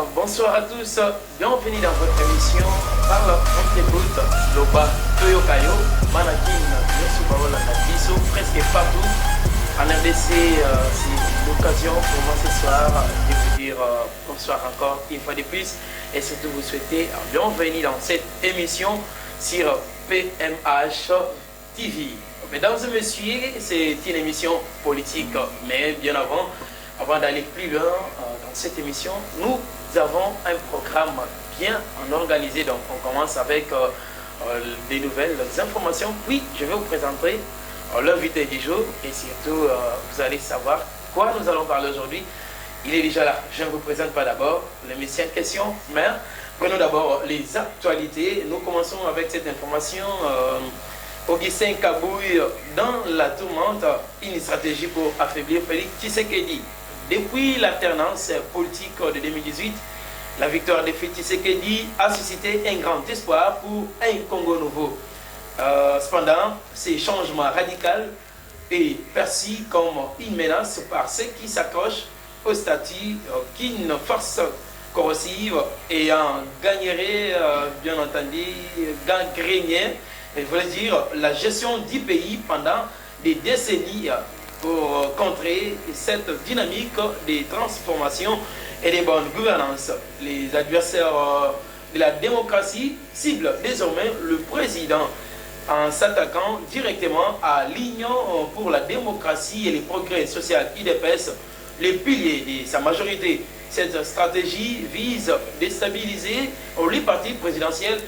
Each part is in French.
bonsoir à tous, bienvenue dans votre émission Parle on t'écoute, Loba Toyo Kayo, Manakin, Yosubaola Nabiso, presque partout. En RDC, c'est l'occasion pour moi ce soir de vous dire bonsoir encore une fois de plus et surtout vous souhaiter bienvenue dans cette émission sur PMH TV. Mesdames et messieurs, c'est une émission politique, mais bien avant d'aller plus loin dans cette émission, nous avons un programme bien organisé. Donc on commence avec des nouvelles informations, puis je vais vous présenter l'invité du jour et surtout vous allez savoir quoi nous allons parler aujourd'hui. Il est déjà là, je ne vous présente pas d'abord le monsieur en question, mais prenons d'abord les actualités. Nous commençons avec cette information. Augustin Kabouy dans la tourmente, une stratégie pour affaiblir Félix Tshisekedi. Depuis l'alternance politique de 2018, la victoire de Félix Tshisekedi a suscité un grand espoir pour un Congo nouveau. Cependant, ces changements radicaux est perçu comme une menace par ceux qui s'accrochent au statut qu'une force corrosive ayant gagnerait, bien entendu, gangrénier, je voulais dire la gestion du pays pendant des décennies pour contrer cette dynamique de transformation et de bonne gouvernance. Les adversaires de la démocratie ciblent désormais le président en s'attaquant directement à l'Union pour la démocratie et les progrès sociaux UDPS, les piliers de sa majorité. Cette stratégie vise à déstabiliser les partis présidentiels,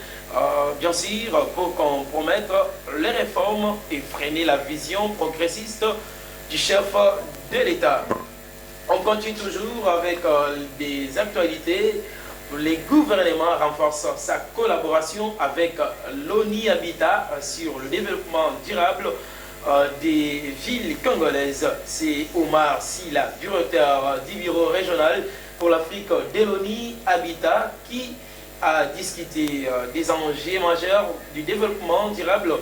bien sûr, pour compromettre les réformes et freiner la vision progressiste du chef de l'État. On continue toujours avec des actualités. Le gouvernement renforce sa collaboration avec l'ONU Habitat sur le développement durable des villes congolaises. C'est Omar Silla, directeur du bureau régional pour l'Afrique de l'ONU Habitat, qui a discuté des enjeux majeurs du développement durable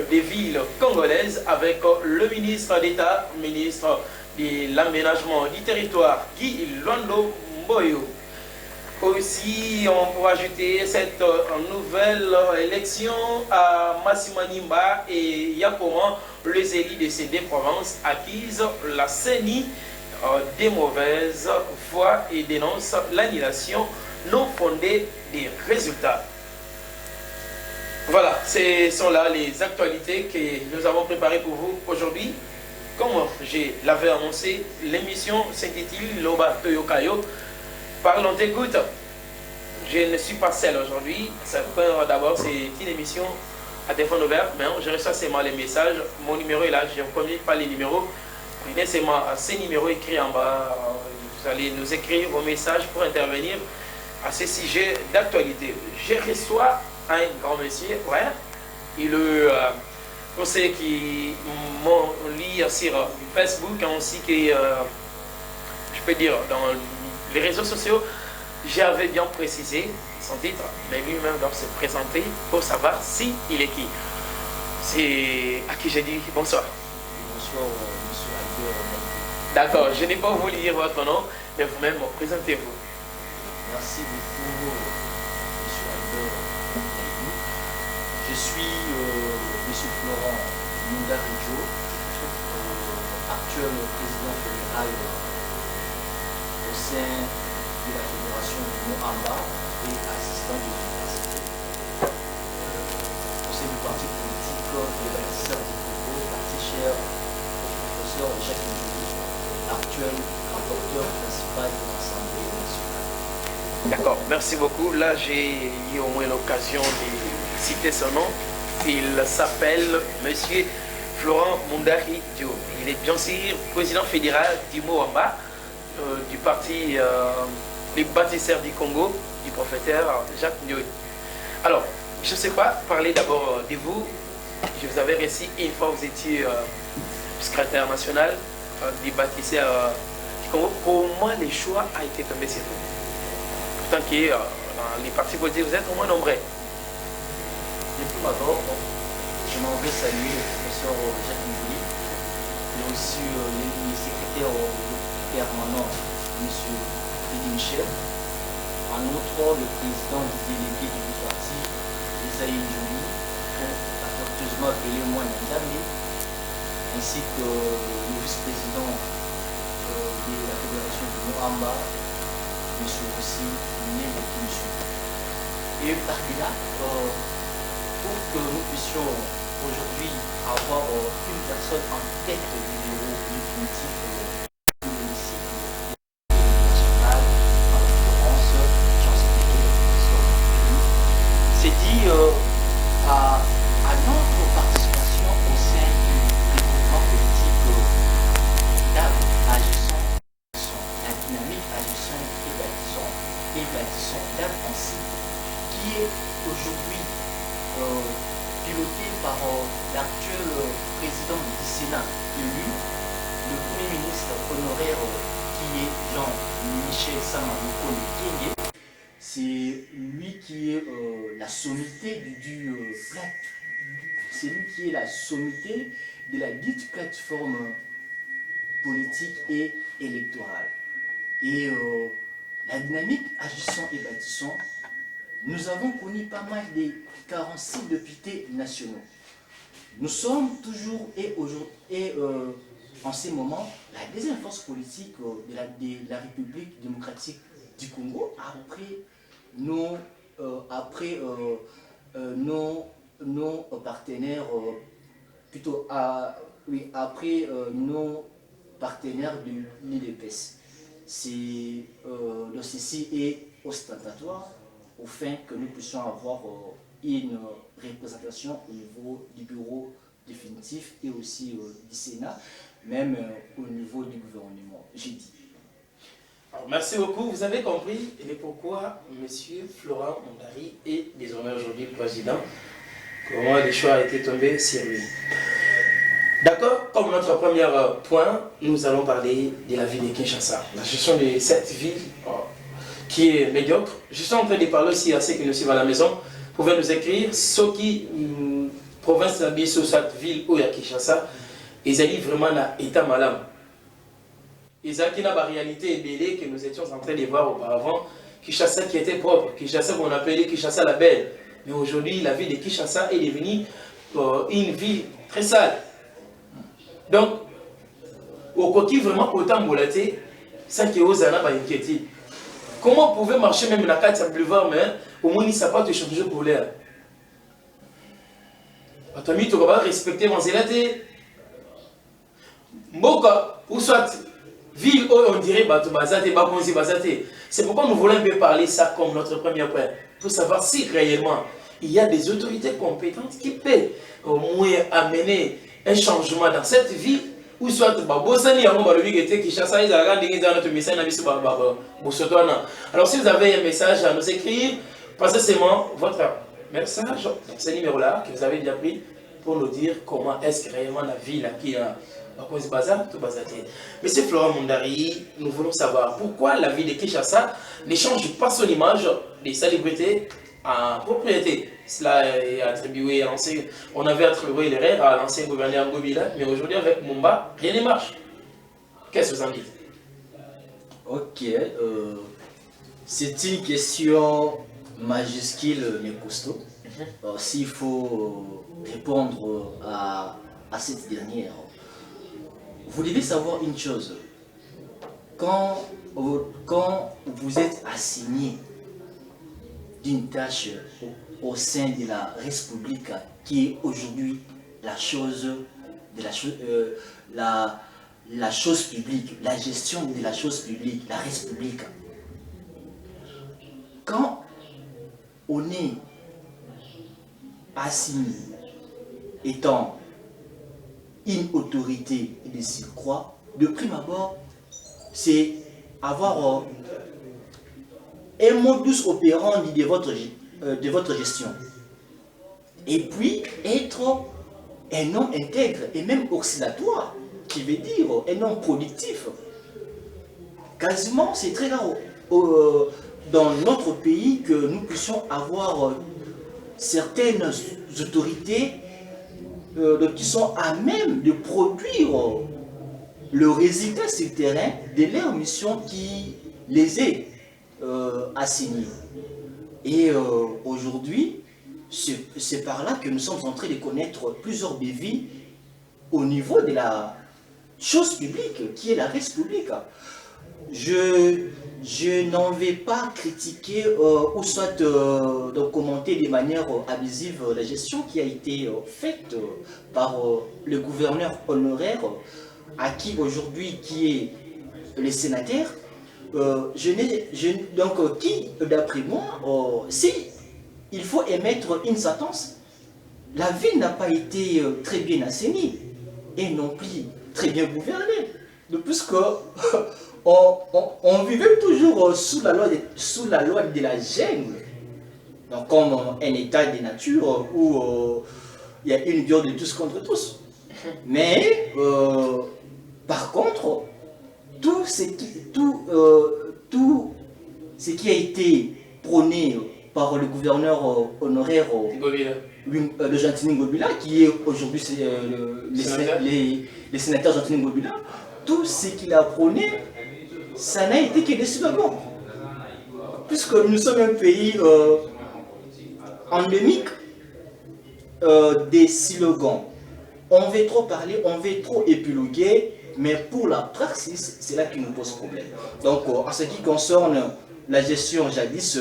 des villes congolaises avec le ministre d'État, ministre de l'aménagement du territoire, Guy Londo Mboyo. Aussi, on pourra ajouter cette nouvelle élection à Massimanimba et Yakoma, les élus de ces deux provinces acquises la CENI des mauvaises foi et dénoncent l'annulation non fondée des résultats. Voilà, ce sont là les actualités que nous avons préparées pour vous aujourd'hui. Comme je l'avais annoncé, l'émission s'intitule Loba Toyo Kayo. Parlons d'écoute. Je ne suis pas seul aujourd'hui. D'abord, c'est une émission à téléphone ouvert, mais je reçois seulement les messages. Mon numéro est là, je ne connais pas les numéros. Prenez seulement ces numéros écrits en bas. Vous allez nous écrire vos messages pour intervenir à ce sujet d'actualité. Je reçois un grand monsieur, ouais, il est conseiller qui m'ont lu sur Facebook, ainsi que, je peux dire, dans les réseaux sociaux. J'avais bien précisé son titre, mais lui-même doit se présenter pour savoir si il est qui. C'est à qui j'ai dit bonsoir. Bonsoir, monsieur Albert. D'accord, je n'ai pas voulu dire votre nom, mais vous-même présentez-vous. Merci beaucoup, monsieur Albert. Je suis monsieur Florent Mundarijo, actuel président fédéral au sein de la fédération du Moamba et assistant de l'université. Au sein du parti politique de la SR du Congo, parti cher au professeur Jacques Ndoubi, actuel rapporteur principal de l'Assemblée nationale. D'accord, merci beaucoup. Là, j'ai eu au moins l'occasion de citer son nom. Il s'appelle monsieur Florent Mundari Diop. Il est bien sûr président fédéral du Moamba, du parti les bâtisseurs du Congo, du professeur Jacques Ndoubi. Alors, je ne sais pas, parler d'abord de vous. Je vous avais reçu une fois, vous étiez secrétaire national du bâtisseur du Congo. Comment le choix a été tombé sur vous? Pourtant, dans les partis politiques, vous êtes au moins nombreux. De tout d'abord, je m'en vais saluer le professeur Jacques Ndoubi, mais aussi le secrétaire permanent, M. Eddie Michel, en outre le président du délégué du parti, Esaïe Njouli, affectueusement appelé moi Nzambe, ainsi que le vice-président de la fédération de Moamba, M. aussi Nene Kinsu. Et par là, pour que nous puissions aujourd'hui avoir une personne en tête du bureau définitif de l'hémicycle national, en l'occurrence Jean-Sébastien, c'est dit à notre participation au sein du développement politique agissant, la dynamique agissant et bâtissant d'un principe qui est aujourd'hui piloté par l'actuel président du Sénat élu, le Premier ministre honoraire qui est Jean-Michel Sama Lukonde. C'est lui qui est la sommité c'est lui qui est la sommité de la dite plateforme politique et électorale. Et la dynamique agissant et bâtissant, nous avons connu pas mal des 46 députés nationaux. Nous sommes toujours en ces moments la deuxième force politique de la République démocratique du Congo après nos partenaires nos partenaires de l'IDPS. Ceci est ostentatoire afin que nous puissions avoir une représentation au niveau du bureau définitif et aussi du Sénat, même au niveau du gouvernement, j'ai dit. Alors, merci beaucoup. Vous avez compris et pourquoi M. Florent Mondari est désormais aujourd'hui président. Comment les choix ont été tombés sur lui. D'accord, comme notre premier point, nous allons parler de la ville de Kinshasa. La gestion de cette ville qui est médiocre. Je suis en train de parler aussi à ceux qui nous suivent à la maison. Vous pouvez nous écrire ceux qui, province de cette ville où il y a Kinshasa, ils allaient vraiment dans l'état malade. Ils ont la réalité belle que nous étions en train de voir auparavant. Kinshasa qui était propre, Kinshasa qu'on appelait Kinshasa la belle. Mais aujourd'hui, la ville de Kinshasa est devenue une ville très sale. Donc, au côté vraiment autant molaté, ça qui est aux années pas inquiété. Comment vous pouvez marcher même dans la carte de boulevard, mais au moins il ne sait pas te changer pour l'air. Tu vas respecter mon zélaté. Mboka, ou soit ville où on dirait Bazate, Bakonzi, Bazate. C'est pourquoi nous voulons un peu parler ça comme notre premier point. Pour savoir si réellement il y a des autorités compétentes qui peuvent au moins amener un changement dans cette ville. Ou soit, alors si vous avez un message à nous écrire, passez seulement votre message dans ce numéro-là que vous avez déjà pris pour nous dire comment est-ce que réellement la ville qui a Monsieur Florent Mondari, nous voulons savoir pourquoi la ville de Kinshasa ne change pas son image des célébrités en propriété. Cela est attribué à l'ancien, on avait attribué l'erreur à l'ancien gouverneur Ngobila, mais aujourd'hui avec Mumba, rien ne marche. Qu'est-ce que vous en dites? Ok, c'est une question majuscule mais costaud. S'il faut répondre à cette dernière, vous devez savoir une chose. Quand vous êtes assigné d'une tâche au sein de la République qui est aujourd'hui la chose publique, la gestion de la chose publique, la République. Quand on est assigné étant une autorité de surcroît, de prime abord, c'est avoir un modus operandi de votre gestion. Et puis, être un homme intègre et même oscillatoire, qui veut dire un homme productif. Quasiment, c'est très rare dans notre pays que nous puissions avoir certaines autorités qui sont à même de produire le résultat sur le terrain de leur mission qui les est assainir. Et aujourd'hui, c'est par là que nous sommes en train de connaître plusieurs défis au niveau de la chose publique, qui est la res publique. Je n'en vais pas critiquer ou soit de commenter de manière abusive la gestion qui a été faite par le gouverneur honoraire, à qui aujourd'hui, qui est le sénateur. Donc, qui, d'après moi, si il faut émettre une sentence, la ville n'a pas été très bien assainie et non plus très bien gouvernée. De plus que on vivait toujours sous la loi de la jungle, donc comme un état de nature où il y a une guerre de tous contre tous. Mais par contre, tout ce qui a été prôné par le gouverneur honoraire de Gentini Ngobila, qui est aujourd'hui les sénateurs Gentini Ngobila, tout ce qu'il a prôné, ça n'a été que des slogans. Puisque nous sommes un pays endémique des slogans. On veut trop parler, on veut trop épiloguer, mais pour la praxis, c'est là qui nous pose problème. Donc, en ce qui concerne la gestion jadis,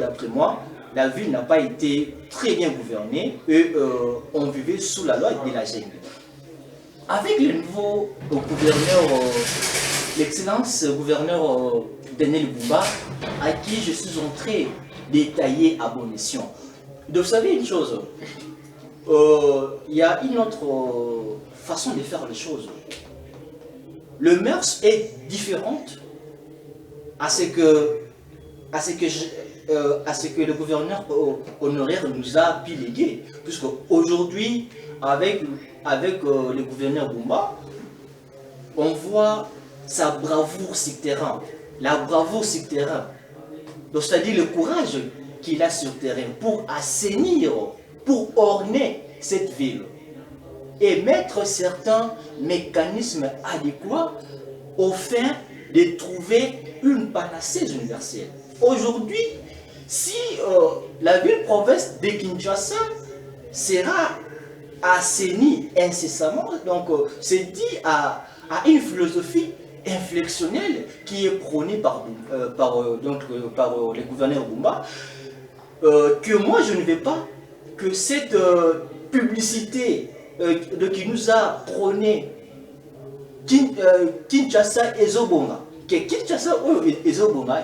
d'après moi, la ville n'a pas été très bien gouvernée et on vivait sous la loi de la jungle. Avec le nouveau gouverneur, l'excellence gouverneur Daniel Bumba, à qui je suis entré détailler à bon escient. Vous savez une chose, il y a une autre façon de faire les choses. Le mœurs est différente à ce que le gouverneur honoraire nous a pu léguer. Puisque aujourd'hui, avec le gouverneur Bumba, on voit sa bravoure sur terrain. La bravoure sur terrain. Donc, c'est-à-dire le courage qu'il a sur terrain pour assainir, pour orner cette ville et mettre certains mécanismes adéquats au fin de trouver une panacée universelle. Aujourd'hui, si la ville-province de Kinshasa sera assainie incessamment, donc c'est dit à une philosophie inflexionnelle qui est prônée par le gouverneur Bumba, que moi je ne vais pas que cette publicité qui nous a prôné Kinshasa et Zobonga,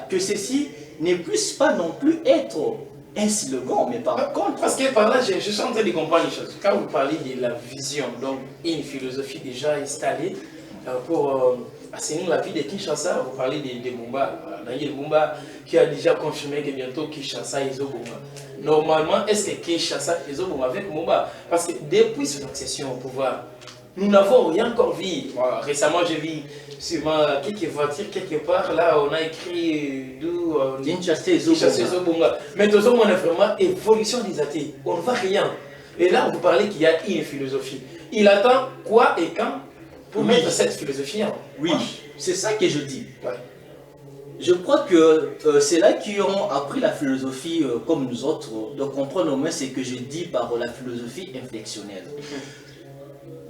que ceci ne puisse pas non plus être un slogan, mais par contre... Parce que par là, je suis en train de comprendre les choses. Quand vous parlez de la vision, donc une philosophie déjà installée pour assainir la vie de Kinshasa, vous parlez de Bumba, Daniel Bumba, qui a déjà confirmé que bientôt Kinshasa et Zobonga. Normalement, est-ce que Kinshasa et Zobonga avec Bumba? Parce que depuis son accession au pouvoir, nous n'avons rien encore vu. Récemment, j'ai vu sûrement quelques voitures quelque part. Là, on a écrit d'où Kinshasa et Zobonga. Mais tout ça, on a vraiment évolution des athées. On ne voit rien. Et là, vous parlez qu'il y a une philosophie. Il attend quoi et quand pour mettre cette philosophie en Oui, c'est ça que je dis. Ouais. Je crois que c'est là qui ont appris la philosophie comme nous autres, de comprendre au moins ce que je dis par la philosophie inflexionnelle.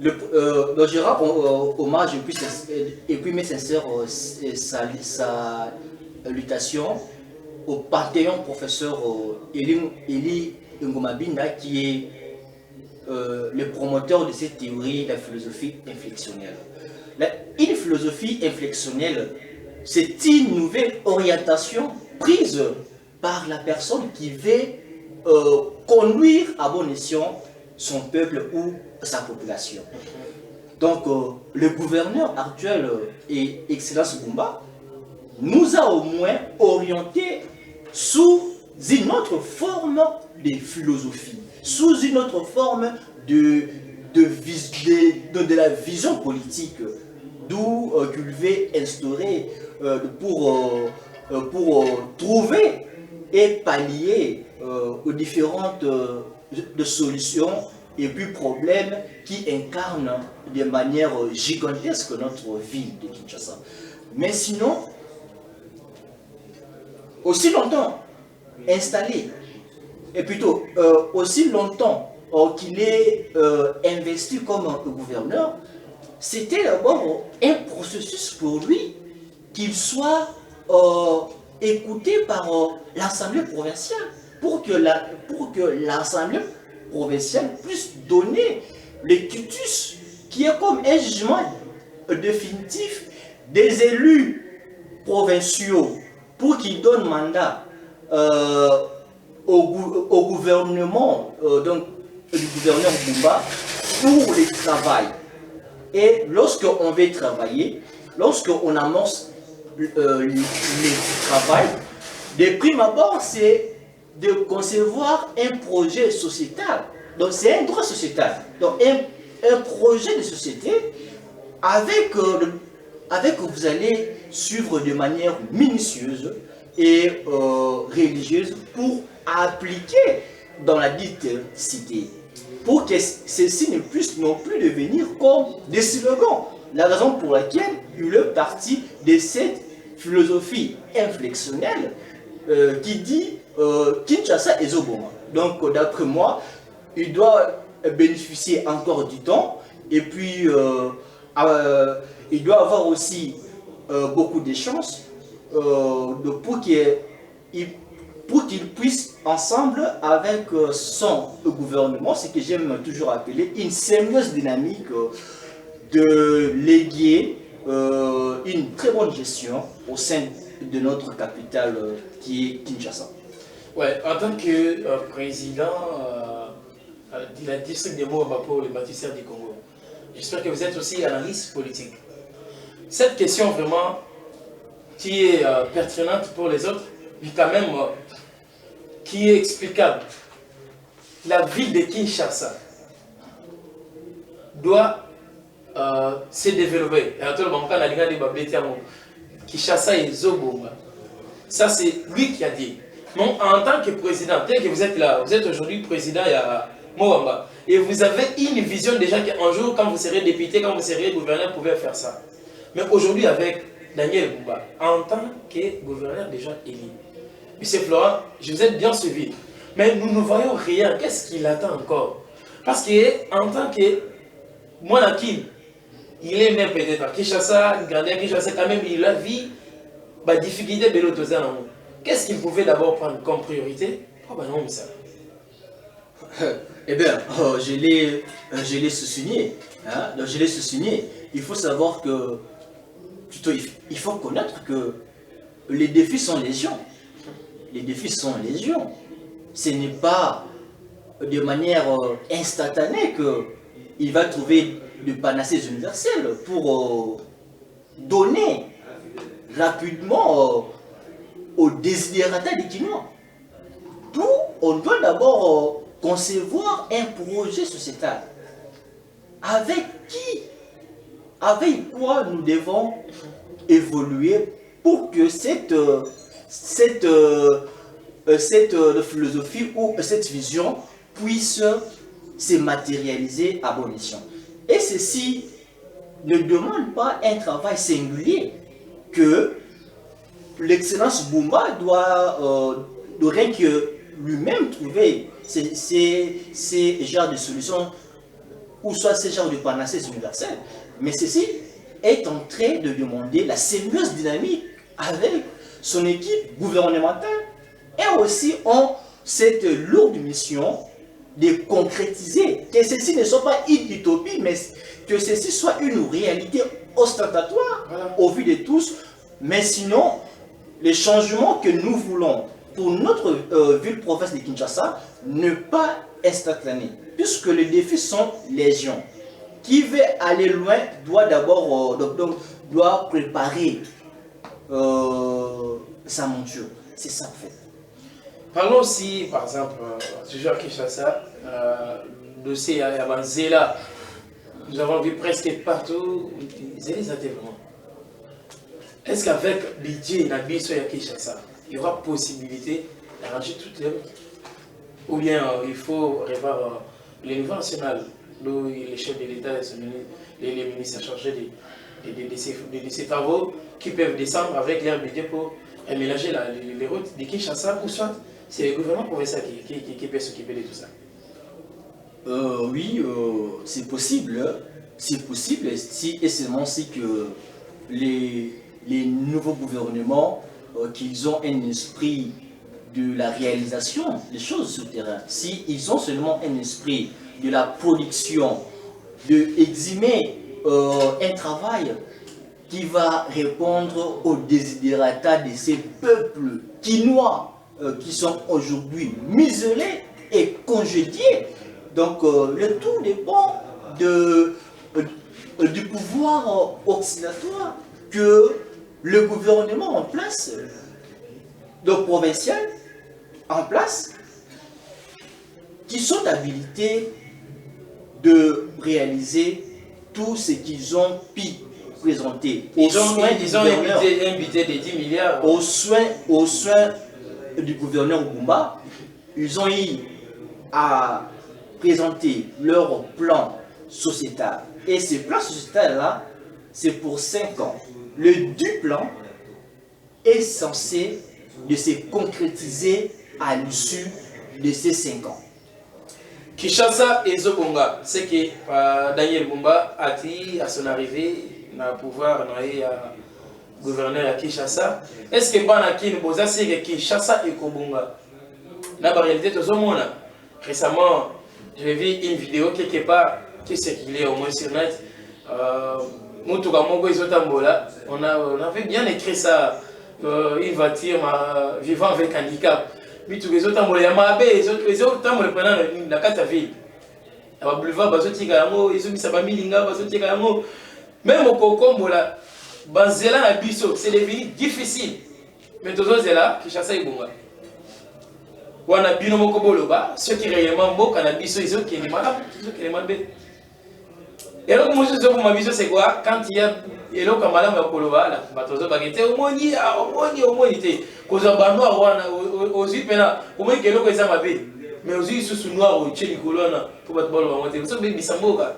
Donc je rends hommage et puis mes sincères salutations au Panthéon professeur Eli Ngomabinda, qui est le promoteur de cette théorie de la philosophie inflexionnelle. Une philosophie inflexionnelle, c'est une nouvelle orientation prise par la personne qui veut conduire à bon escient son peuple ou sa population. Donc, le gouverneur actuel et Excellence Bumba nous a au moins orientés sous une autre forme de philosophie, sous une autre forme de la vision politique, d'où qu'il veut instaurer pour trouver et pallier aux différentes solutions et puis problèmes qui incarnent de manière gigantesque notre ville de Kinshasa. Mais sinon, aussi longtemps installé, et plutôt aussi longtemps qu'il est investi comme gouverneur, c'était d'abord un processus pour lui qu'il soit écouté par l'Assemblée provinciale, pour que l'Assemblée provinciale puisse donner le quitus qui est comme un jugement définitif des élus provinciaux pour qu'ils donnent mandat au gouvernement, donc du gouverneur Bumba, pour le travail. Et lorsqu'on veut travailler, lorsqu'on amorce le travail, de prime abord, c'est de concevoir un projet sociétal. Donc c'est un droit sociétal. Donc un projet de société avec que vous allez suivre de manière minutieuse et religieuse pour appliquer dans la dite cité, pour que ceci ne puisse non plus devenir comme des slogans. La raison pour laquelle il est parti de cette philosophie inflexionnelle qui dit Kinshasa et Zoboma. Donc d'après moi, il doit bénéficier encore du temps, et puis il doit avoir aussi beaucoup de chances pour qu'il puisse, ensemble avec son gouvernement, ce que j'aime toujours appeler une symbiose dynamique, de léguer une très bonne gestion au sein de notre capitale qui est Kinshasa. Ouais, en tant que président de la district de Moamba pour les bâtisseurs du Congo, j'espère que vous êtes aussi analyste politique. Cette question vraiment qui est pertinente pour les autres, mais quand même qui est explicable. La ville de Kinshasa doit se développer. Kinshasa et Zoboma. Ça, c'est lui qui a dit. Donc, en tant que président, tel que vous êtes là, vous êtes aujourd'hui président à Moamba, et vous avez une vision déjà qu'un jour, quand vous serez député, quand vous serez gouverneur, vous pouvez faire ça. Mais aujourd'hui, avec Daniel Bumba, en tant que gouverneur déjà élu, M. Florent, je vous ai bien suivi, mais nous ne voyons rien. Qu'est-ce qu'il attend encore? Parce qu'en tant que Monakim, il est même peut-être à Kinshasa, grandi à Kinshasa, quand même, il a vu la difficulté de l'autre. Qu'est-ce qu'il pouvait d'abord prendre comme priorité? Oh ben non, mais ça. Eh bien, je l'ai souligné. Hein? Donc, je l'ai souligné. Il faut savoir que, plutôt, il faut connaître que les défis sont légion. Les défis sont légion. Ce n'est pas de manière instantanée qu'il va trouver de panacées universelles pour donner rapidement au desiderata des Kinois. D'où on doit d'abord concevoir un projet sociétal. Avec quoi nous devons évoluer pour que cette philosophie ou cette vision puisse se matérialiser à bon escient. Et ceci ne demande pas un travail singulier que l'excellence Bumba doit rien que lui-même trouver ces genres de solutions ou soit ces genres de panacées universelles. Mais ceci est en train de demander la symbiose dynamique avec son équipe gouvernementale et aussi ont cette lourde mission de concrétiser, que ceci ne soit pas une utopie, mais que ceci soit une réalité ostentatoire au vu de tous. Mais sinon, les changements que nous voulons pour notre ville-province de Kinshasa ne pas instantanés, puisque les défis sont légion. Qui veut aller loin doit d'abord doit préparer sa monture. C'est ça en fait. Parlons aussi, par exemple, toujours à Kinshasa, dossier à Zéla. Nous avons vu presque partout, Zéla vraiment. Est-ce qu'avec Bidji et Nabiso à Kinshasa, il y aura possibilité d'arranger toutes les routes? Ou bien il faut revoir le niveau national, où les chefs de l'État et les ministres chargés de ces travaux qui peuvent descendre avec leur budget pour mélanger les routes de Kinshasa ou soit c'est le gouvernement provincial qui peut s'occuper de tout ça? Oui, c'est possible. C'est possible si et seulement si que les nouveaux gouvernements qu'ils ont un esprit de la réalisation des choses sur le terrain. Si ils ont seulement un esprit de la production, de exhumer un travail qui va répondre aux desiderata de ces peuples quinois qui sont aujourd'hui muselés et congédiés. Donc le tout dépend du pouvoir occidental que le gouvernement en place, le provincial en place, qui sont habilités de réaliser tout ce qu'ils ont pu présenter. Ils ont invité des 10 milliards. Aux soins du gouverneur Bumba, ils ont eu à présenter leur plan sociétal. Et ce plan sociétal-là, c'est pour 5 ans. Le du plan est censé de se concrétiser à l'issue de ces 5 ans. Kinshasa et Zobonga, c'est que Daniel Bumba a dit à son arrivée dans le pouvoir, gouverneur à Kinshasa, est-ce que Banaki Boza c'est que Kinshasa et Kobonga? La réalité de Zomona. Récemment, j'ai vu une vidéo quelque part qui circulait au moins sur net. On avait bien écrit ça, une voiture vivant avec handicap. Mais tous les autres, il y a les autres pendant la carte ville. Il y a boulevard, ils ont même au Cocombo, c'est devenu difficile. Mais tous les là, qui chassent les bongas. On a bino mokoboloba, ceux qui réellement beau, cannabis, ils ont qui est malade, qui est malade. Et alors, moi, je vous m'avis, c'est quoi? Quand il y a et là, comme madame Koloba, la batozo bagete, au moins, cause of banoir, aux yeux, au moins, qu'elle a ma bé. Mais aux yeux, sous noir, au tché, Nicolona, pour battre bol, on va dire, ça, baby Samboka.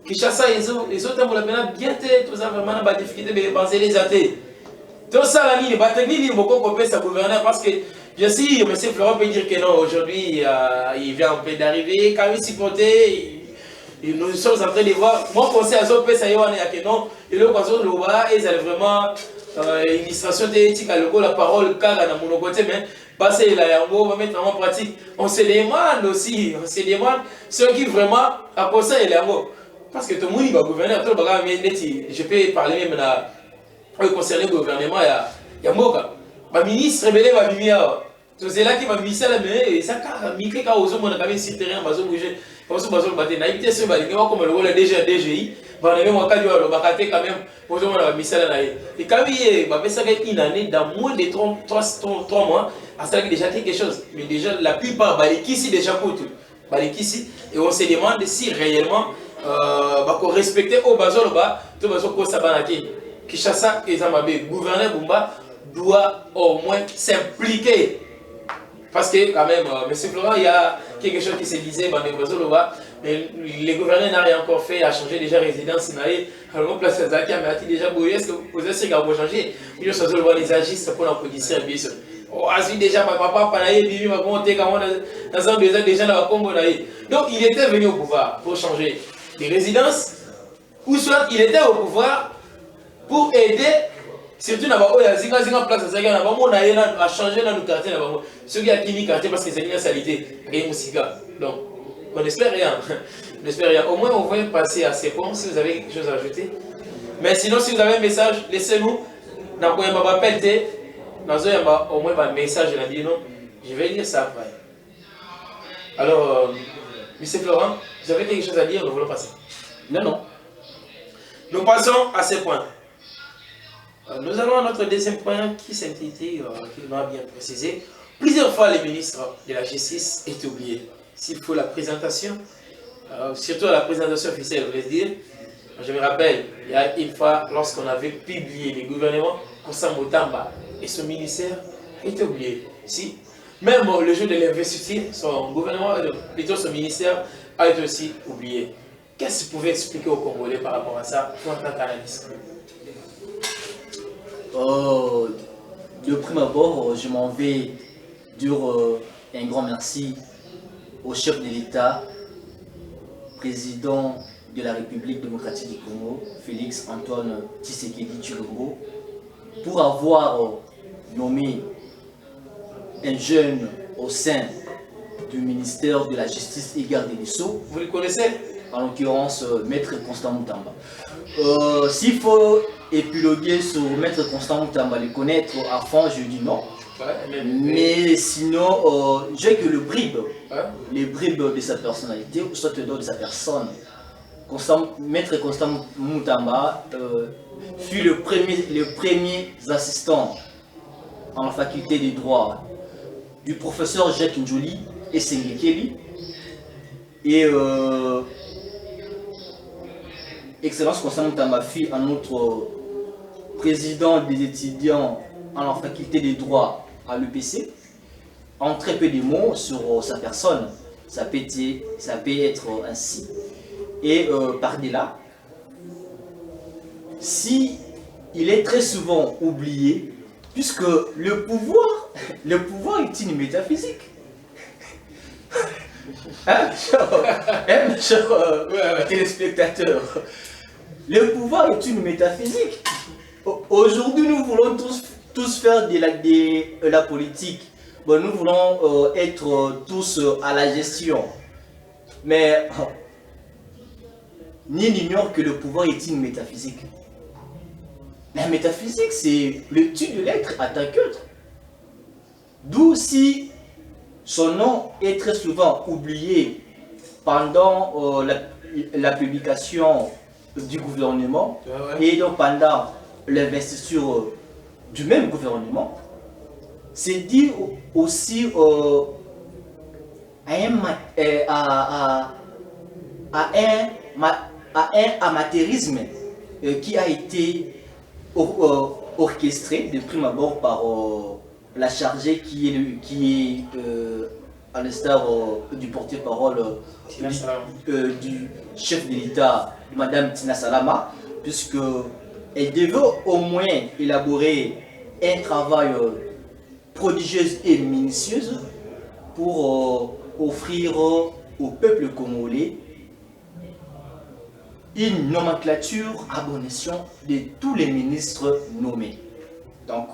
Qui chasse les autres, pour la peine, bien tête, tout ça, vraiment, la difficulté de penser les athées. Tout ça, la ligne, il faut qu'on sa gouverneur parce que, bien sûr, M. Florent peut dire que non, aujourd'hui, il vient en paix d'arriver, quand il s'y portait, nous sommes en train de voir, mon conseil à Zopé, ça y est, on est à Kenon, et le conseil de l'Oba, ils avaient vraiment l'administration d'éthique à la parole, car à mon côté, mais passer là, on va mettre en pratique. On se demande aussi, ceux qui vraiment, à quoi ça, il est parce que tout le monde va gouverner, tout le monde je peux parler même concerné le gouvernement, il y a Moka. Ma ministre rebelle va venir. C'est là qui va venir, mais ça a mis quelqu'un aux hommes, on a quand même si terrain, on va bouger. Comme ça, on va battre. Naïveté, c'est pas comme le rôle DGI. On a même un cas de Bakate quand même. Pour ça, on a mis ça là. Et quand il va faire ça une année, dans moins de 3 mois, ça a déjà quelque chose. Mais déjà, la plupart, ici déjà pour tout. Ici, et on se demande si réellement, qu'on respecte au bazar là-bas, tout le monde ça va Kinshasa et Zamabé, gouverneur Bumba doit au moins s'impliquer. Parce que quand même, M. Florent, il y a quelque chose qui se disait, mais le gouverneur n'a rien encore fait, a changé déjà résidence. Alors, on place Zaki, mais a-t-il déjà bouillé? Est-ce que vous avez changé? Il y a les agistes pour la police. Oh, as-tu déjà, papa, Panaï, va monter dans un déjà dans la Congo. Donc, il était venu au pouvoir pour changer les résidences, ou soit il était au pouvoir pour aider, surtout dans la place à changer dans nos quartiers. Ceux qui ont quitté quartier parce que c'est une salité, rien de donc, on n'espère rien. On espère rien. Au moins, on va passer à ces points si vous avez quelque chose à ajouter. Mais sinon, si vous avez un message, laissez-nous. Dans le au moins un message, je vais lire ça après. Alors, M. Florent, vous avez quelque chose à dire, nous voulons passer. Non. Nous passons à ces points. Nous allons à notre deuxième point qui s'intitule, qui m'a bien précisé. Plusieurs fois, le ministre de la Justice est oublié. S'il faut la présentation, surtout la présentation officielle, je voulais dire, je me rappelle, il y a une fois, lorsqu'on avait publié le gouvernement, Kossa Motamba et son ministère étaient oubliés. Si, même le jour de l'investiture, son gouvernement, plutôt son ministère, a été aussi oublié. Qu'est-ce que vous pouvez expliquer aux Congolais par rapport à ça, en tant qu'analyste? de prime abord, je m'en vais dire un grand merci au chef de l'État, président de la République démocratique du Congo, Félix Antoine Tshisekedi Tshilombo, pour avoir nommé un jeune au sein du ministère de la Justice et Garde des Sceaux. Vous le connaissez? En l'occurrence, Maître Constant Moutamba. S'il faut épiloguer sur Maître Constant Moutamba, le connaître à fond, je dis non. Ouais, mais sinon, j'ai que le bribe, ouais. les bribes de sa personnalité, soit de sa personne. Maître Constant Moutamba fut le premier assistant en la faculté des droits du professeur Jacques Njoli et Sengekeli. Et Excellence Constant Moutamba fut un autre président des étudiants en la faculté des droits à l'EPC. En très peu de mots sur sa personne, ça peut être ainsi. Et par-delà, si il est très souvent oublié, puisque le pouvoir est une métaphysique. Téléspectateurs, le pouvoir est une métaphysique. Aujourd'hui, nous voulons tous faire de la politique. Bon, nous voulons être tous à la gestion. Mais nul n'ignore que le pouvoir est une métaphysique. La métaphysique, c'est le tu de l'être à ta queue. D'où si son nom est très souvent oublié pendant la publication du gouvernement, et donc pendant l'investiture du même gouvernement, c'est dit aussi à un amateurisme qui a été orchestré de prime abord par la chargée qui est à l'instar du porte-parole du chef de l'État, Madame Tina Salama, puisque elle devait au moins élaborer un travail prodigieux et minutieux pour offrir au peuple congolais une nomenclature à bon escient de tous les ministres nommés. Donc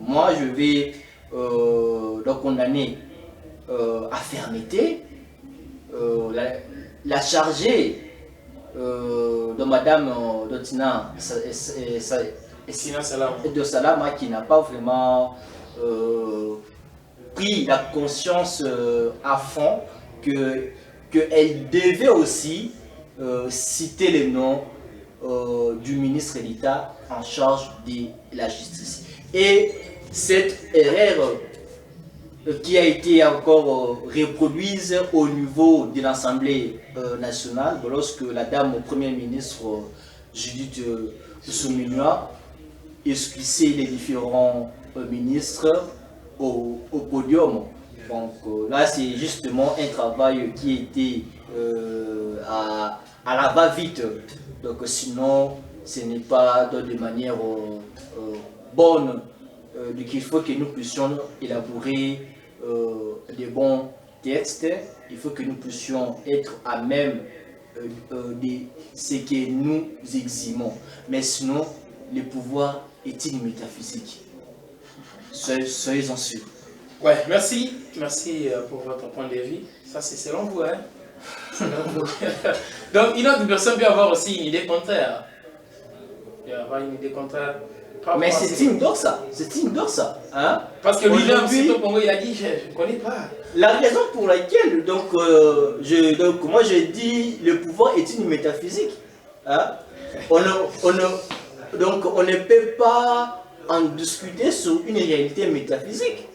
moi je vais le condamner à fermeté la chargée de Madame Dotina de Salama qui n'a pas vraiment pris la conscience à fond qu'elle devait aussi citer les noms du ministre d'État en charge de la justice. Et cette erreur qui a été encore reproduite au niveau de l'Assemblée nationale lorsque la dame Premier ministre Judith Suminwa esquissait les différents ministres au podium. Donc là c'est justement un travail qui était à la va-vite. Donc sinon ce n'est pas de manière bonne qu'il faut que nous puissions élaborer des bons textes. Il faut que nous puissions être à même de ce que nous eximons. Mais sinon, le pouvoir est une métaphysique. Soyez-en sûrs. Ouais, merci. Merci pour votre point de vue. Ça, c'est selon vous, hein? Selon vous. Donc, une autre personne peut avoir aussi une idée contraire. Il y aura une idée contraire. Mais c'est une doxa, hein? Parce que lui-même, c'est au Congo, il a dit, je ne connais pas. La raison pour laquelle, donc moi je dis, le pouvoir est une métaphysique. Hein? Donc on ne peut pas en discuter sur une réalité métaphysique.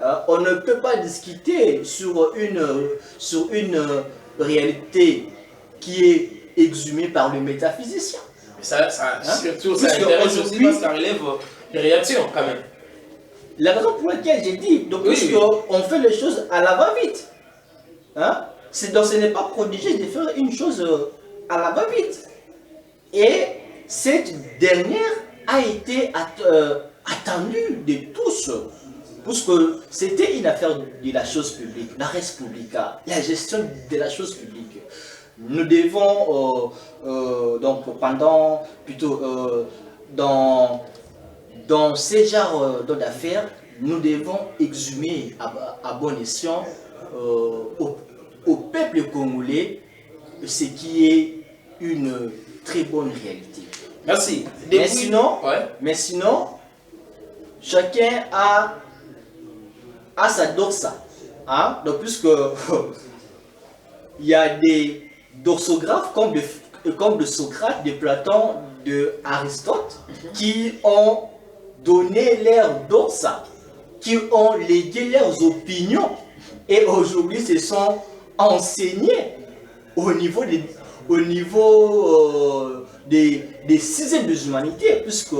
Hein? On ne peut pas discuter sur une réalité qui est exhumée par le métaphysicien. Surtout, ça intéresse aussi parce que ça relève les réactions quand même. La raison pour laquelle j'ai dit, donc on fait les choses à la va-vite. Hein? Donc ce n'est pas prodigieux de faire une chose à la va-vite. Et cette dernière a été attendu de tous, parce que c'était une affaire de la chose publique, la res publica, la gestion de la chose publique. Nous devons, donc pendant, plutôt, dans ces genres d'affaires, nous devons exhumer à bon escient au peuple congolais ce qui est une très bonne réalité. Merci. Mais sinon, chacun a sa doxa. Hein? Donc, puisque il y a des doxographes comme de Socrate, de Platon, de Aristote, qui ont donné leur doxa, qui ont légué leurs opinions, et aujourd'hui se sont enseignés au niveau des sixièmes des humanités, puisque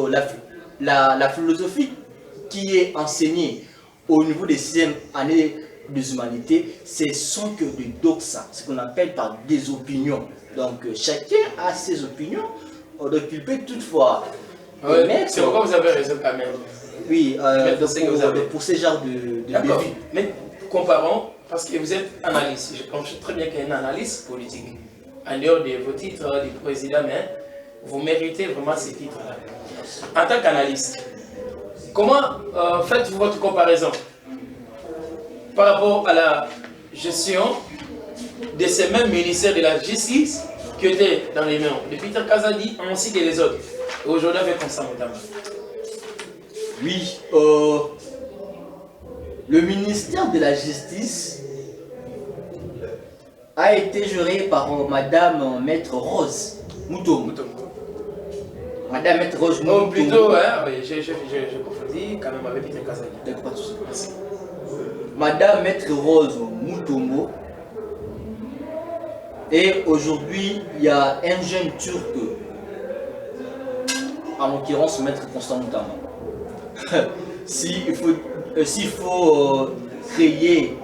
la philosophie qui est enseignée au niveau des sixièmes années des humanités, ce sont que des doxas, ce qu'on appelle par des opinions. Donc chacun a ses opinions, donc il peut toutefois c'est pourquoi vous avez raison quand même. Oui, pour ce genre de d'accord. Mais comparons, parce que vous êtes analyste, je comprends très bien qu'il y a une analyse politique. En dehors de vos titres de président, mais vous méritez vraiment ces titres-là. En tant qu'analyste, comment faites-vous votre comparaison par rapport à la gestion de ces mêmes ministères de la justice qui étaient dans les mains de Peter Kazadi ainsi que les autres, et aujourd'hui avec Constant Mutamba? Oui, le ministère de la Justice a été géré par Madame Maître Rose Mutombo. Madame Maître Rose Mutombo. Oh, plutôt, hein, oui, j'ai confondu quand même avec Peter Kazadi. D'accord, pas de souci. Madame Maître Rose Mutombo. Et aujourd'hui, il y a un jeune turc, en l'occurrence Maître Constant Mutamba. S'il faut créer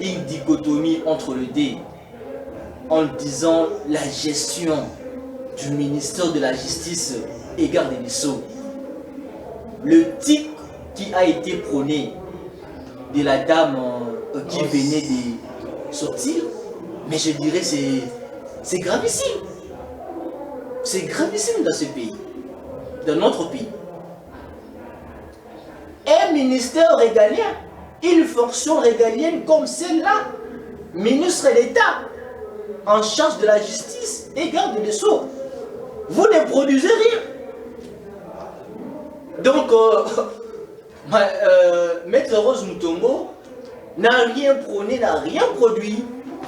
une dichotomie entre les deux, en disant la gestion du ministère de la Justice et garde des Sceaux, le type qui a été prôné de la dame qui venait de sortir, mais je dirais c'est gravissime. C'est gravissime dans ce pays, dans notre pays. Un ministère régalien, une fonction régalienne comme celle-là, ministre d'État, en charge de la justice et garde des Sceaux, vous ne produisez rien. Donc, Maître Rose Mutombo n'a rien prôné, n'a rien produit.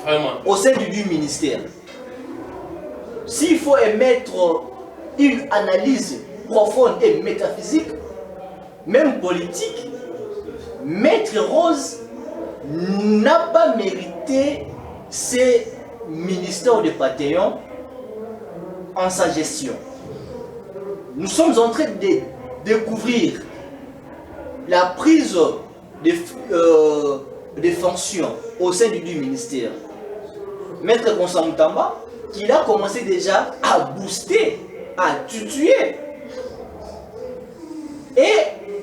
Vraiment. Au sein du ministère. S'il faut émettre une analyse profonde et métaphysique, même politique, Maître Rose n'a pas mérité ces ministères de Panthéon en sa gestion. Nous sommes en train de découvrir la prise des fonctions au sein du ministère. Maître Constant Mutamba, qui a commencé déjà à booster, à tuer. Et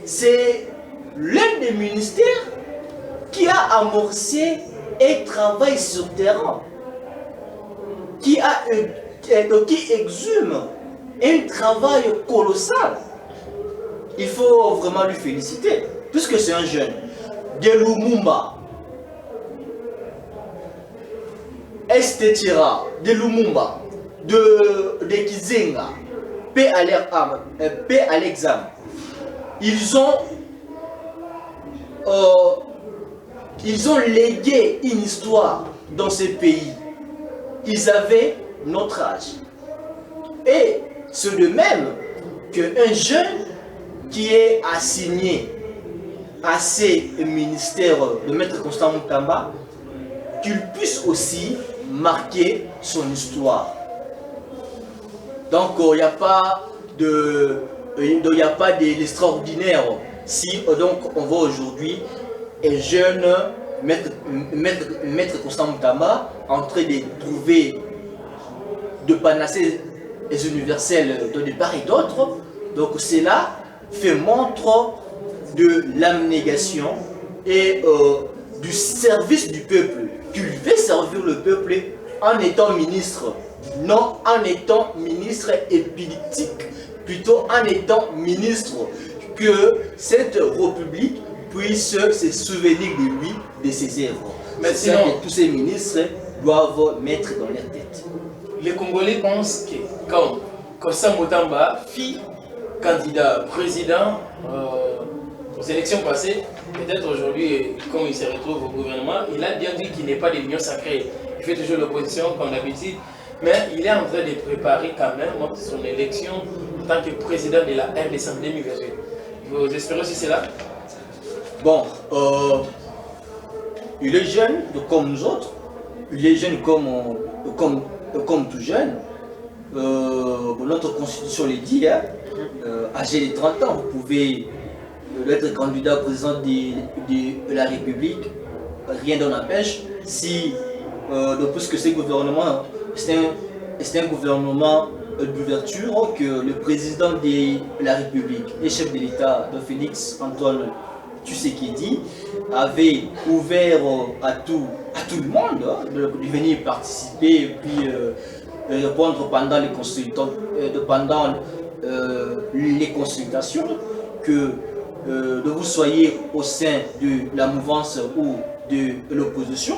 c'est l'un des ministères qui a amorcé un travail sur terrain, qui exhume un travail colossal. Il faut vraiment lui féliciter, puisque c'est un jeune de Lumumba, Estetira, de Lumumba, de Kizenga, paix à l'examen. Ils ont légué une histoire dans ce pays. Ils avaient notre âge. Et c'est de même qu'un jeune qui est assigné à ces ministères de Maître Constant Mutamba, qu'il puisse aussi marquer son histoire. Donc il n'y a pas de l'extraordinaire si donc on voit aujourd'hui un jeune maître Constant Mutamba en train de trouver de panacées universelles de part et d'autre. Donc c'est là fait montre de l'abnégation et du service du peuple, qu'il veut servir le peuple en étant ministre, non en étant ministre épileptique, plutôt en étant ministre, que cette république puisse se souvenir de lui, de ses œuvres. Mais c'est ça que tous ces ministres doivent mettre dans leur tête. Les Congolais pensent que quand Sam Mutamba fit candidat président aux élections passées, peut-être aujourd'hui, quand il se retrouve au gouvernement, il a bien dit qu'il n'est pas de l'union sacrée. Il fait toujours l'opposition comme d'habitude, mais il est en train de préparer quand même son élection en tant que président de la RDC en 2028. Vous espérez aussi cela? Bon, il est jeune comme nous autres, il est jeune comme tout jeune. Notre constitution le dit, hein, âgé de 30 ans, vous pouvez être candidat président de la République, rien n'en empêche, si, de plus que ce gouvernement, c'est un gouvernement d'ouverture que le président de la République et chef de l'État, de Félix Antoine Tshisekedi, avait ouvert à tout le monde de venir participer et puis répondre pendant les consultations, que vous soyez au sein de la mouvance ou de l'opposition,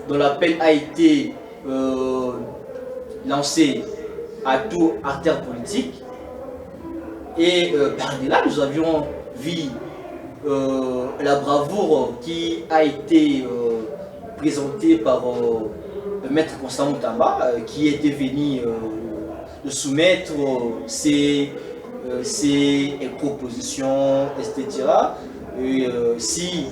dont l'appel a été lancé à tout acteur politique. Et par-delà, nous avions vu la bravoure qui a été présentée par Maître Constant Mutamba, qui était venu de soumettre ses propositions, etc. Et si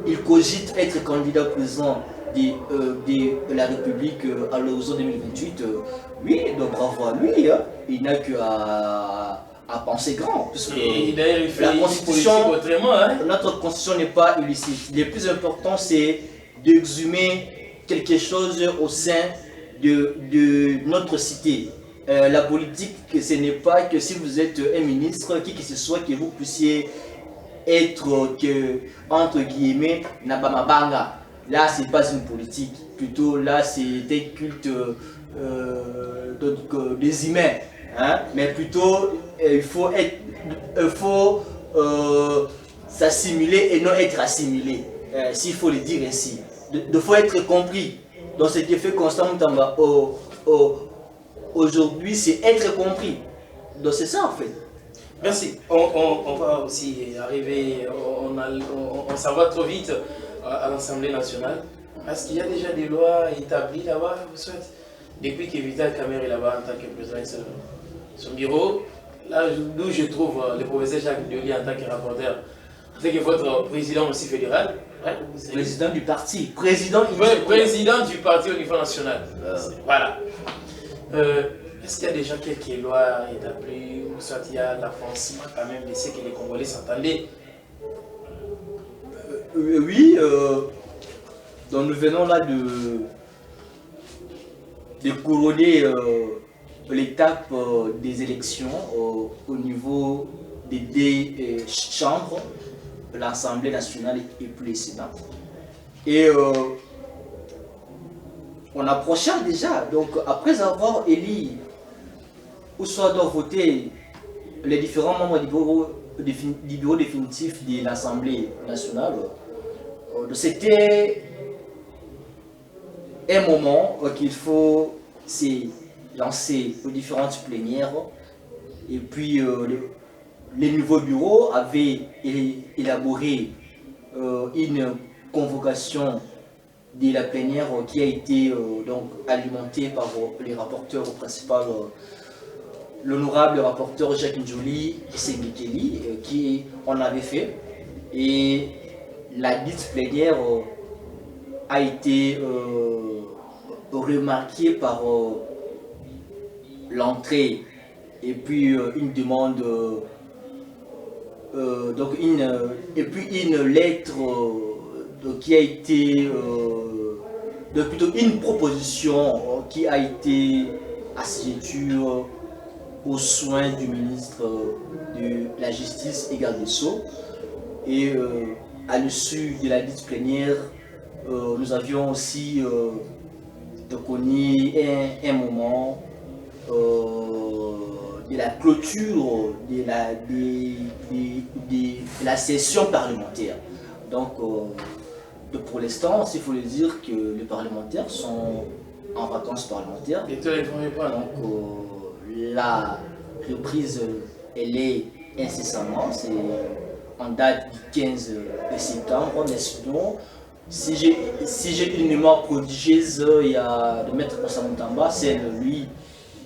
il cogite être candidat président de la République à l'horizon 2028, oui, donc bravo à lui, hein. Il n'a qu'à penser grand. Puisque d'ailleurs, il fait la constitution, autrement, hein? Notre constitution n'est pas illicite. Le plus important, c'est d'exhumer quelque chose au sein de notre cité. La politique, ce n'est pas que si vous êtes un ministre, qui que ce soit, que vous puissiez être, entre guillemets, Nabamabanga. Là, ce n'est pas une politique. Plutôt, là, c'est un culte des humains. Hein? Mais plutôt, il faut s'assimiler et non être assimilé. S'il faut le dire ainsi. Il faut être compris. Donc, ce qui fait Constant Mutamba aujourd'hui, c'est être compris. Donc, c'est ça en fait. Merci. On va aussi arriver, on s'en va trop vite à l'Assemblée nationale. Est-ce qu'il y a déjà des lois établies là-bas, depuis que Vital Kamerhe est là-bas en tant que président de son bureau, là d'où je trouve le professeur Jacques Ndioli en tant que rapporteur, en tant que votre président aussi fédéral. Ouais, président du parti. Président du parti au niveau national. Voilà. Est-ce qu'il y a déjà quelques lois établies, ou soit il y a l'avancement quand même de ce que les Congolais s'entendaient? Oui, donc nous venons là de couronner l'étape des élections au niveau des deux chambres, l'Assemblée nationale et puis le Sénat. Et on approchait déjà, donc après avoir élu ou soit doivent voter les différents membres du bureau définitif de l'Assemblée nationale, c'était un moment qu'il faut se lancer aux différentes plénières. Et puis les nouveaux bureaux avaient élaboré une convocation de la plénière qui a été donc alimentée par les rapporteurs principaux, l'honorable rapporteur Jacques Ndioli et Sengekeli, qui on avait fait. Et la dite plénière a été remarquée par l'entrée et puis une demande, donc une lettre qui a été, plutôt une proposition qui a été à signature aux soins du ministre de la Justice et garde des Sceaux. Et à l'issue de la dite plénière, nous avions aussi connu un moment de la clôture de la session parlementaire. Donc, pour l'instant, il faut le dire que les parlementaires sont en vacances parlementaires. Donc, la reprise, elle est incessamment, c'est en date du 15 septembre, mais sinon, si j'ai une mémoire prodigieuse, il y a le maître Passamutamba, c'est lui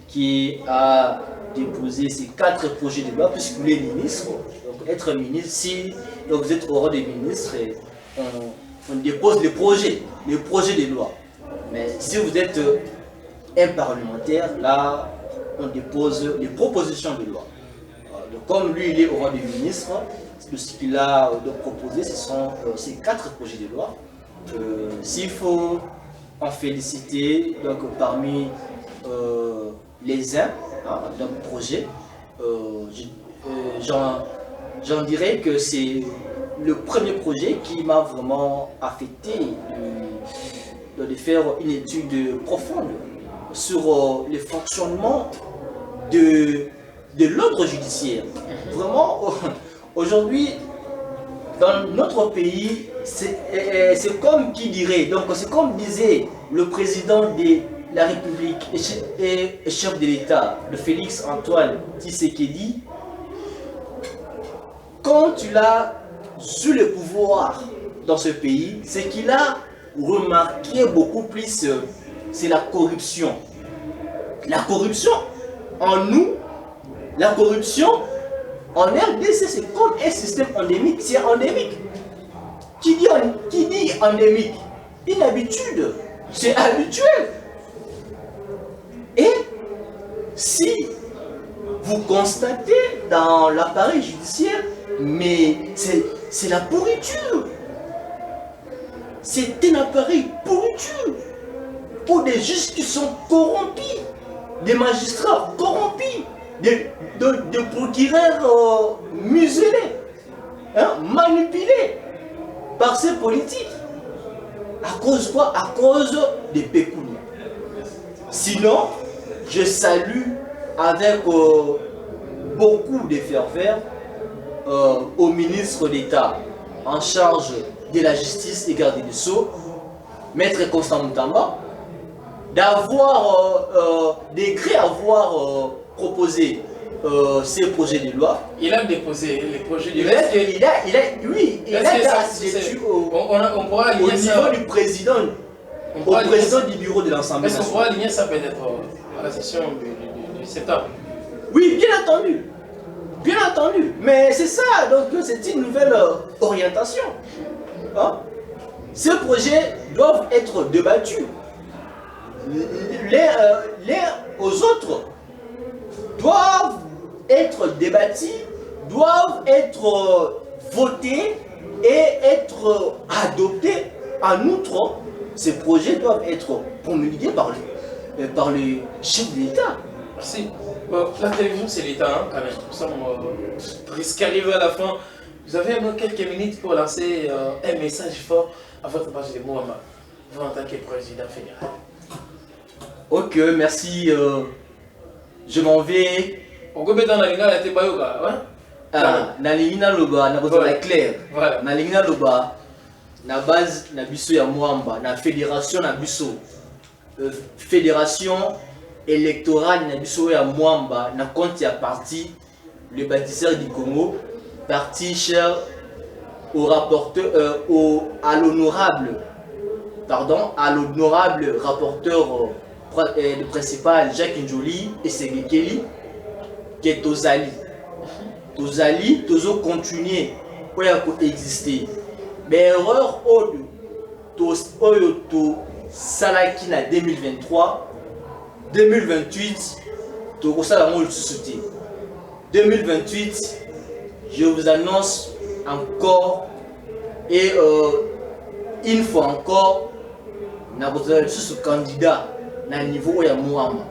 qui a déposé ces 4 projets de loi, puisque vous êtes ministre. Donc, être ministre, si donc, vous êtes au rang des ministres, on dépose les projets de loi. Mais si vous êtes un parlementaire, là, on dépose les propositions de loi. Donc, comme lui, il est au rang des ministres, ce qu'il a proposé, ce sont ces 4 projets de loi. S'il faut en féliciter donc, parmi les uns d'un projet, j'en dirais que c'est le premier projet qui m'a vraiment affecté de faire une étude profonde sur le fonctionnement de l'ordre judiciaire. Vraiment, aujourd'hui, dans notre pays, c'est comme qui dirait, donc c'est comme disait le président de la République et chef de l'État, le Félix Antoine Tshisekedi, quand il a eu le pouvoir dans ce pays, ce qu'il a remarqué beaucoup plus, c'est la corruption. La corruption en nous, la corruption en RDC, c'est comme un système endémique, c'est endémique. Qui dit endémique? Une habitude, c'est habituel. Et si vous constatez dans l'appareil judiciaire, mais c'est la pourriture. C'est un appareil pourriture. Pour des juges qui sont corrompus, des magistrats corrompus, des procureurs muselés, manipulés par ces politiques. À cause de quoi? À cause des péculiers. Sinon, je salue avec beaucoup de ferveur au ministre d'État en charge de la justice et garde des Sceaux, Maître Constant Mutamba, d'avoir proposé ces projets de loi. Il a déposé les projets de loi. On pourra au niveau du président, du bureau de l'Assemblée nationale. Est-ce qu'on pourra aligner ça peut-être à la session du septembre? Oui, bien entendu. Bien entendu. Mais c'est ça, donc c'est une nouvelle orientation. Ces projets doivent être débattus. Les aux autres doivent être débattus, doivent être votés et être adoptés. En outre, ces projets doivent être promulgués par le chef de l'État. Merci. Bon, la télévision, c'est l'État, quand même. Nous sommes presque arrivés à la fin. Vous avez quelques minutes pour lancer un message fort à votre page de Mohamed, vous en tant que président fédéral. Ok, merci. Je m'en vais. On peut mettre dans la ligne à Tebayoga, ouais? Na lingina loba, na besoin de clair. Voilà. Na lingina loba, na base na biso ya Mwamba, na fédération na biso. Fédération électorale na biso ya Mwamba, na compte ya parti le bâtisseur du Congo, parti cher au rapporteur, à l'honorable rapporteur le principal Jacques Njoli et Segekeli, qui est Tozali. Tozali, Tozo continuer pour exister. Mais erreur Oyo Salaki na 2023, 2028, Togo Salamol Sussuti. 2028, je vous annonce encore et une fois encore, nous avons ce candidat na niveau ya Mwamba.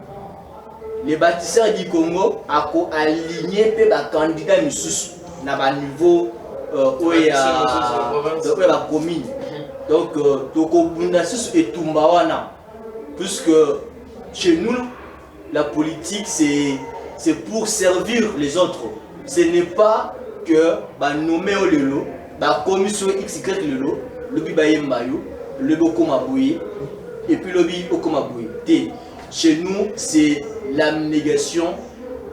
les bâtisseurs du Congo ont aligné les candidats dans le niveau où il y a la commune. Donc, puisque chez nous, la politique c'est pour servir les autres. Ce n'est pas que nommer le commission XY le bibayembayo, le bokomaboye et puis le bokomaboye. Chez nous, c'est l'abnégation,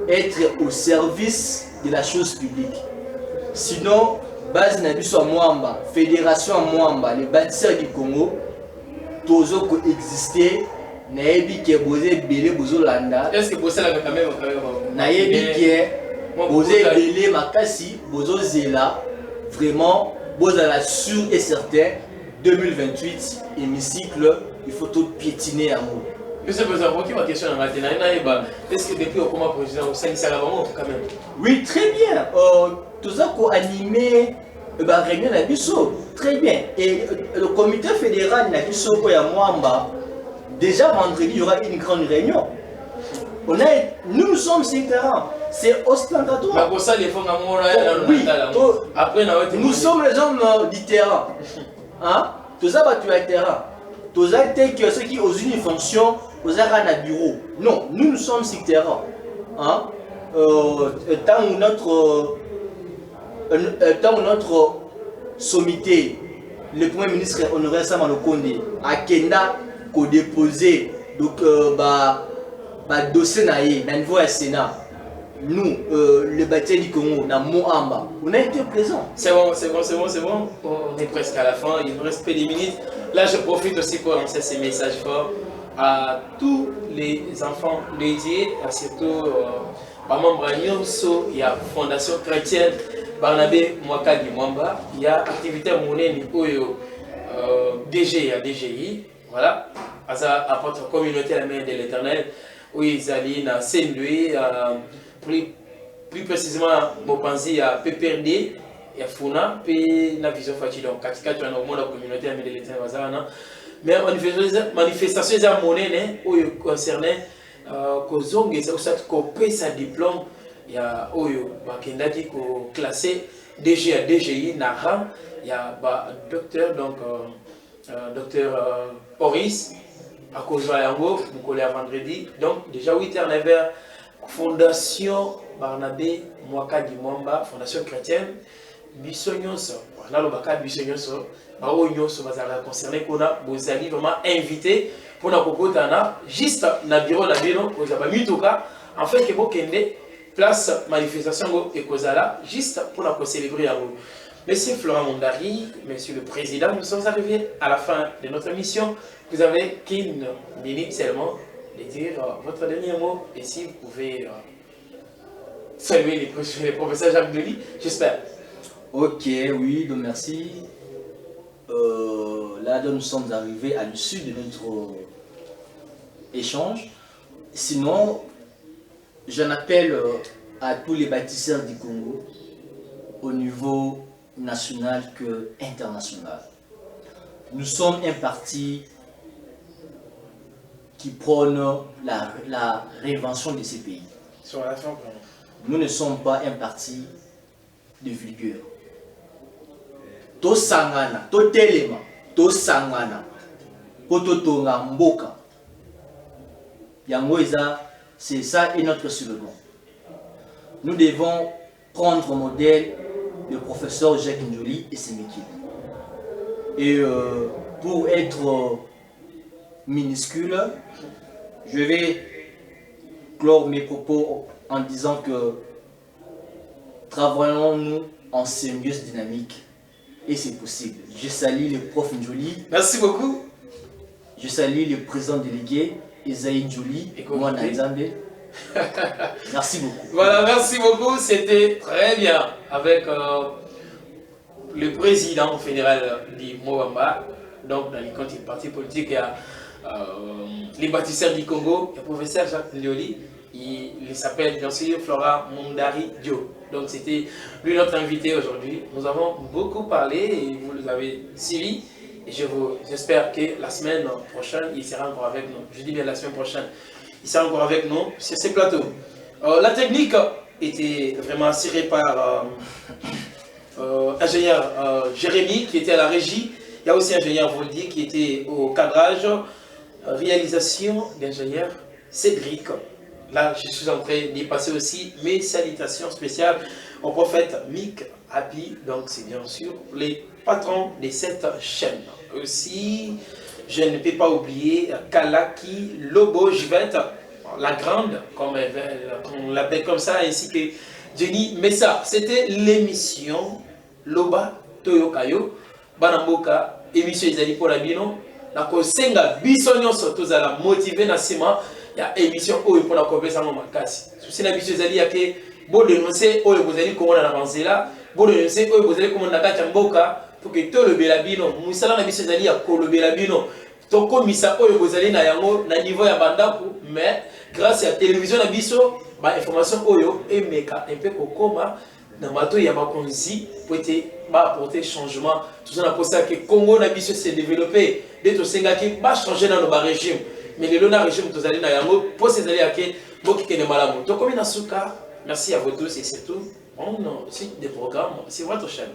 être au service de la chose publique. Sinon, base Nabiso à Mwamba, fédération à Mwamba, les bâtisseurs du Congo, tous ont existé. Naebi qui est posé belé bozo landa. Est-ce que bossé la quand même Naebi qui est posé belé makasi bozo zela. Vraiment, bozo la sûr et certain 2028 hémicycle, il faut tout piétiner à moi. Monsieur le Président, ma question est-ce que depuis au combat président au sein ça quand même? Oui, très bien. Tout ça qu'on animé réunion à Bisso, très bien. Et le comité fédéral à Bisso pour Mwamba. Déjà vendredi, il y aura une grande réunion. Nous sommes sur le terrain. C'est ostentatoire. Oui. Nous sommes les hommes du terrain. Hein? Tout ça, tu as le terrain. Tout ça, ceux qui ont une fonction, vous avez un bureau. Non, nous sommes sur le terrain. Hein? Tant notre sommité, le Premier ministre Honoré Samano Kondé, à Kenda, qu'on déposé donc dossier na niveau du Sénat. Nous, le bâtiment du Congo, na Moamba, on a été présents. C'est bon. On est presque à la fin, il nous reste peu de minutes. Là, je profite aussi pour lancer ces messages forts à tous les enfants dédiés, à surtout membres il y a Fondation Chrétienne Barnabé Mwakadi Mwamba, il y a activité monnaie DG à DGI. Voilà, ça apporte la communauté à la main de l'Éternel, où ils allaient dans Saint-Louis, plus précisément, Mopanzi à PPRD, et à Funa, puis la vision fatiguée. Donc, quand tu as au monde la communauté à la main de l'Éternel, mais manifestation des monnaie, où il concernait, qu'on paye sa diplôme, il y a Kendadi qui est classé DG à DGI, Nara, il y a docteur, donc. Docteur Horis, à cause de Yango, vous collez à vendredi. Donc, déjà 8h, 9h, Fondation Barnabé Mwakadi Mwamba, Fondation Chrétienne, Bissonyoso, on a le bacal Bissonyoso, Baonyoso, Bazara concerné, qu'on a, vous allez vraiment invité pour la Kokotana, juste dans le bureau de la Bénon, vous avez mis tout cas, en fait, que vous avez place manifestation et Kozala, juste pour la célébrer à vous. Monsieur Florent Mondari, Monsieur le Président, nous sommes arrivés à la fin de notre émission. Vous avez qu'une minute seulement de dire votre dernier mot et si vous pouvez saluer les professeurs Jacques Delis, j'espère. Ok, oui, donc merci. Là, nous sommes arrivés à l'issue de notre échange. Sinon, j'en appelle à tous les bâtisseurs du Congo au niveau national que international. Nous sommes un parti qui prône la réinvention de ces pays. Sur la fin, nous ne sommes pas un parti de vigueur. To sangana, to telema, to sangana, pototonga mboka. Yangoïsa, c'est ça et notre slogan. Nous devons prendre modèle le professeur Jacques Njoli et ses équipes. Et pour être minuscule, je vais clore mes propos en disant que travaillons-nous en symbiose dynamique et c'est possible. Je salue le prof Njoli. Merci beaucoup. Je salue le président délégué Esaïe Njoli et moi Nzambe. Merci beaucoup. Voilà, merci beaucoup. C'était très bien avec le président fédéral du Mwamba. Donc, dans les comptes du parti politique, il y a les bâtisseurs du Congo, le professeur Jacques Ndioli. Il s'appelle bien sûr Florent Mondari Dio. Donc, c'était lui notre invité aujourd'hui. Nous avons beaucoup parlé et vous l'avez suivi. Et j'espère que la semaine prochaine, il sera encore avec nous. Je dis bien la semaine prochaine. il sera encore avec nous sur ces plateaux. La technique était vraiment assurée par ingénieur Jérémy qui était à la régie. Il y a aussi ingénieur Voldy qui était au cadrage. Réalisation d'ingénieur Cédric. Là, je suis en train d'y passer aussi mes salutations spéciales au prophète Mick Happy. Donc, c'est bien sûr les patrons de cette chaîne. Aussi, je ne peux pas oublier Kalaki Lobo Jivette, la grande, comme on l'appelle comme ça, ainsi que Jenny Messa. C'était l'émission Loba Toyokayo, Banamboka, émission Izali pour la Bino. La kosenga bisonyo soto za la motiver na sima ya émission oyo pour la converser en makasi. Souci na biso ezali yake bo dénoncer oyo bozali komona na banzela, bo dénoncer oyo bozali komona na kati ya mboka pour que to le belabino, musala na biso ezali ya ko le belabino. To komisa oyo bozali na yango na niveau ya bandaku, mais grâce à la télévision na biso ba information oyo emeka un peu kokoma na bato ya bakonzi pour apporter changement. Tout ça, on a pensé que le Congo s'est développé. Dès que c'est changer dans nos régimes. Mais le régime, tout allez dans yango pour ces alliés qui beaucoup qui ne malamo. Donc comme merci à vous tous et c'est tout. On suite des programmes, c'est votre chaîne.